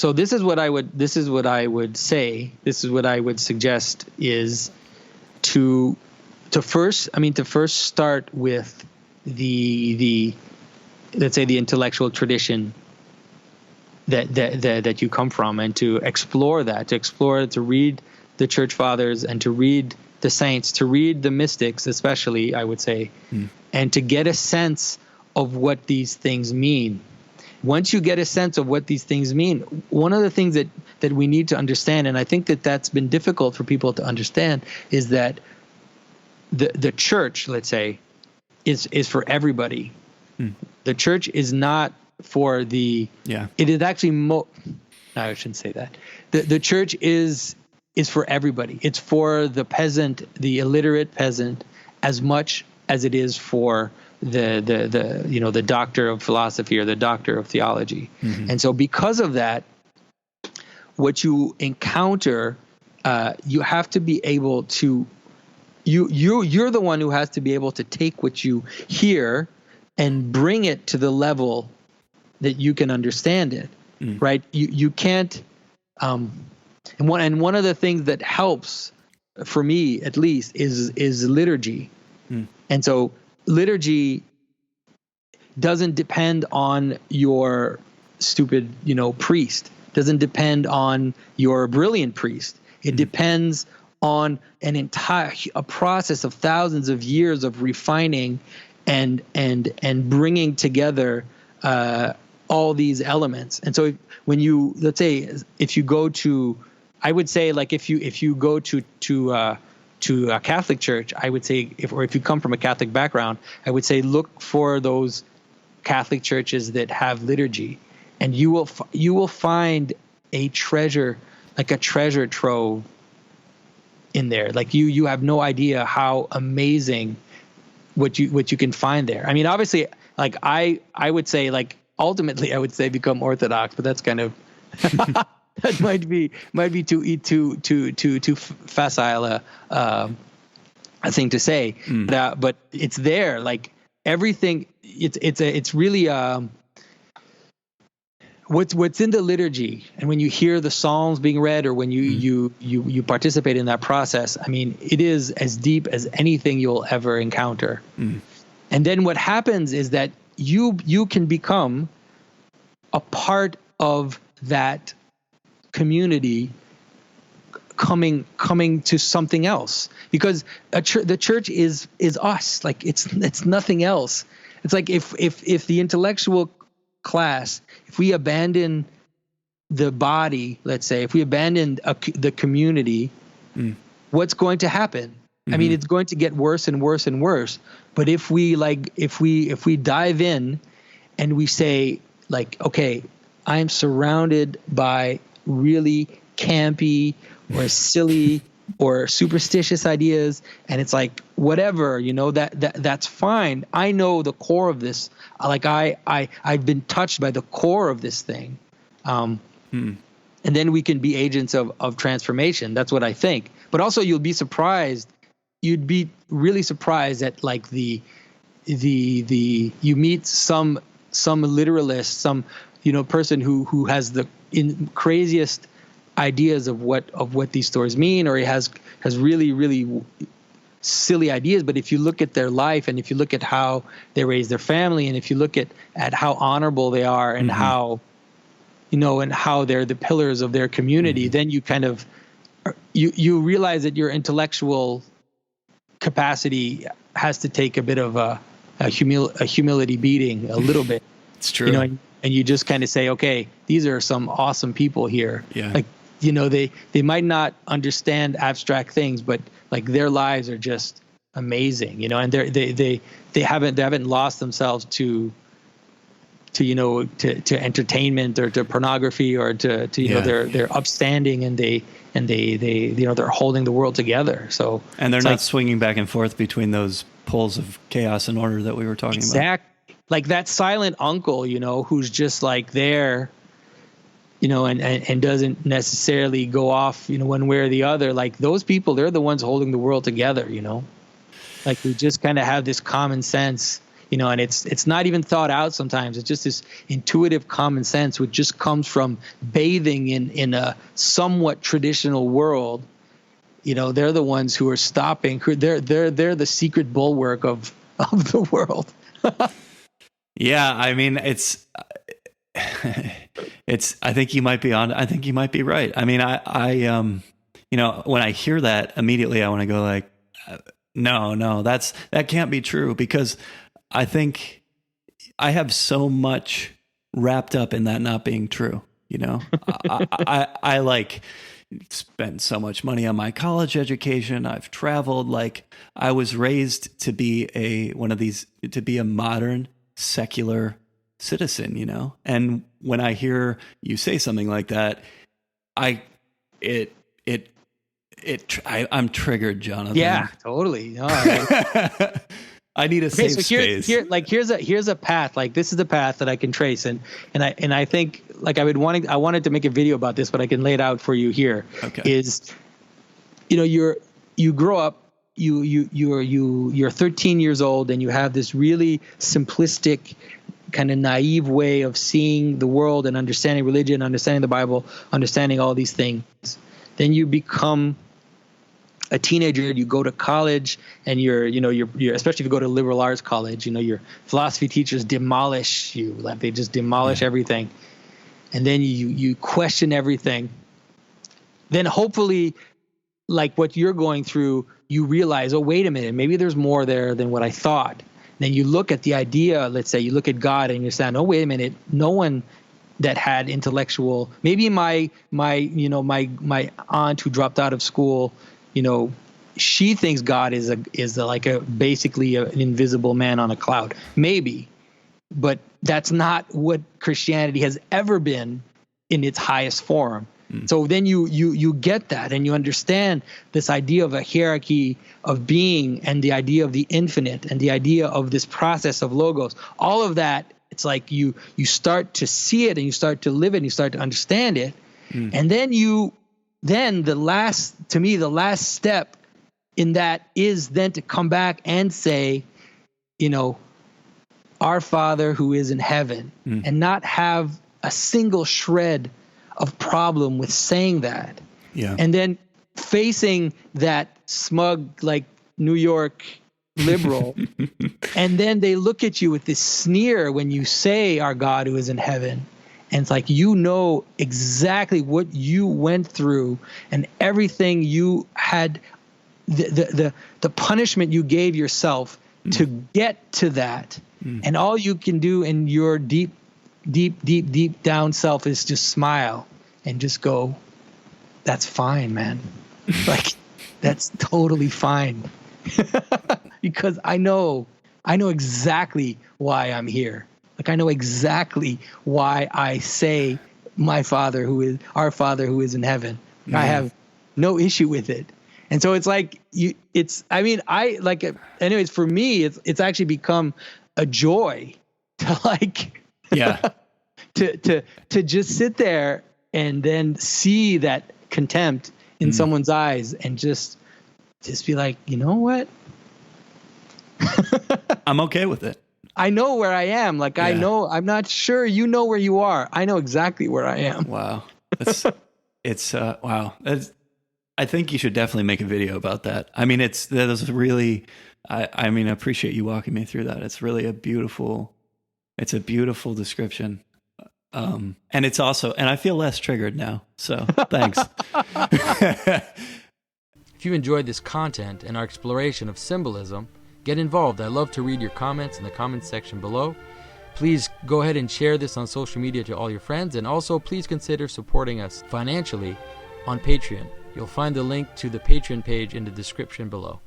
so this is what I would say. This is what I would suggest is to first start with the let's say the intellectual tradition that you come from, and to explore to read the church fathers and to read the saints, to read the mystics especially, I would say, and to get a sense of what these things mean. Once you get a sense of what these things mean, one of the things that we need to understand, and I think that's been difficult for people to understand, is that the church, let's say, is for everybody. The church is not for the it is actually no, I shouldn't say that. The church is for everybody. It's for the peasant, the illiterate peasant, as much as it is for the doctor of philosophy or the doctor of theology. And so because of that, what you encounter, you have to be able to you're the one who has to be able to take what you hear and bring it to the level that you can understand it, right? You can't. And one of the things that helps, for me at least, is liturgy. And so liturgy doesn't depend on your stupid, priest. Doesn't depend on your brilliant priest. It depends on a process of thousands of years of refining and bringing together all these elements. And so when you, let's say, if you go to, I would say, like, if you go to a Catholic church, I would say, if you come from a Catholic background, I would say look for those Catholic churches that have liturgy, and you will find a treasure, like a treasure trove in there. Like you have no idea how amazing what you can find there. I mean, obviously, like I would say, like, ultimately I would say become Orthodox, but that's kind of that might be too facile a thing to say. But it's there, like everything. It's really what's in the liturgy, and when you hear the psalms being read, or when you participate in that process, I mean, it is as deep as anything you'll ever encounter. And then what happens is that you can become a part of that community, coming to something else, because the church is us. Like it's nothing else. It's like if the intellectual class, if we abandon the body, let's say, if we abandon the community, what's going to happen? I mean, it's going to get worse and worse and worse. But if we dive in and we say, like, okay, I'm surrounded by really campy or silly or superstitious ideas, and it's like, whatever, that's fine. I know the core of this. Like I've been touched by the core of this thing. And then we can be agents of transformation. That's what I think. But also you'd be really surprised at, like, the you meet some literalist, some person who has the craziest ideas of what these stories mean, or he has really, really silly ideas. But if you look at their life, and if you look at how they raise their family, and if you look at how honorable they are, and how and how they're the pillars of their community, then you kind of you realize that your intellectual capacity has to take a bit of a humility beating, a little bit. It's true. And you just kind of say, okay, these are some awesome people here. Yeah. Like, they might not understand abstract things, but like their lives are just amazing, and they haven't lost themselves to entertainment or to pornography or to they're upstanding, and they're holding the world together. So, and they're not swinging back and forth between those poles of chaos and order that we were talking about. Like that silent uncle, who's just like there, and doesn't necessarily go off, one way or the other. Like those people, they're the ones holding the world together, Like we just kind of have this common sense. and it's not even thought out sometimes. It's just this intuitive common sense, which just comes from bathing in a somewhat traditional world. They're the ones who are stopping. They're the secret bulwark of the world. Yeah, I mean, it's. I think you might be on. I think you might be right. I mean, I when I hear that, immediately I want to go like, no, that can't be true, because I think I have so much wrapped up in that not being true. I like spent so much money on my college education. I've traveled. Like, I was raised to be a modern secular citizen, and when I hear you say something like that, I'm triggered, Jonathan. Yeah, totally. No, I need a safe space. Here's a path. Like, this is the path that I can trace, and I think, like, I wanted to make a video about this, but I can lay it out for you here. Okay. Is, you grow up, you're 13 years old, and you have this really simplistic, kind of naive way of seeing the world and understanding religion, understanding the Bible, understanding all these things. Then you become a teenager, you go to college, and you're especially if you go to liberal arts college, your philosophy teachers demolish you. Like, they just demolish everything. And then you question everything. Then hopefully, like what you're going through, you realize, oh, wait a minute, maybe there's more there than what I thought. Then you look at the idea, let's say you look at God, and you're saying, oh, wait a minute, no one that had intellectual, maybe my aunt who dropped out of school, she thinks God is basically an invisible man on a cloud, maybe, but that's not what Christianity has ever been in its highest form. So then you get that, and you understand this idea of a hierarchy of being, and the idea of the infinite, and the idea of this process of logos. All of that, it's like you start to see it, and you start to live it, and you start to understand it. And then the last step in that is then to come back and say, our Father who is in heaven, and not have a single shred of problem with saying that. Yeah. And then facing that smug, like, New York liberal, and then they look at you with this sneer when you say our God who is in heaven. And it's like, exactly what you went through, and everything you had, the punishment you gave yourself to get to that. And all you can do in your deep down self is just smile and just go, that's fine, man. Like, that's totally fine. Because I know exactly why I'm here. Like, I know exactly why I say our Father who is in heaven. I have no issue with it. And so it's like, anyways, for me, it's actually become a joy to, like, to just sit there and then see that contempt in someone's eyes, and just be like, you know what? I'm okay with it. I know where I am. Like, I know, I'm not sure you know where you are. I know exactly where I am. Wow. Wow. I think you should definitely make a video about that. I mean, that is really, I appreciate you walking me through that. It's really a beautiful description. And it's also, and I feel less triggered now. So thanks. If you enjoyed this content and our exploration of symbolism, get involved. I love to read your comments in the comments section below. Please go ahead and share this on social media to all your friends, and also please consider supporting us financially on Patreon. You'll find the link to the Patreon page in the description below.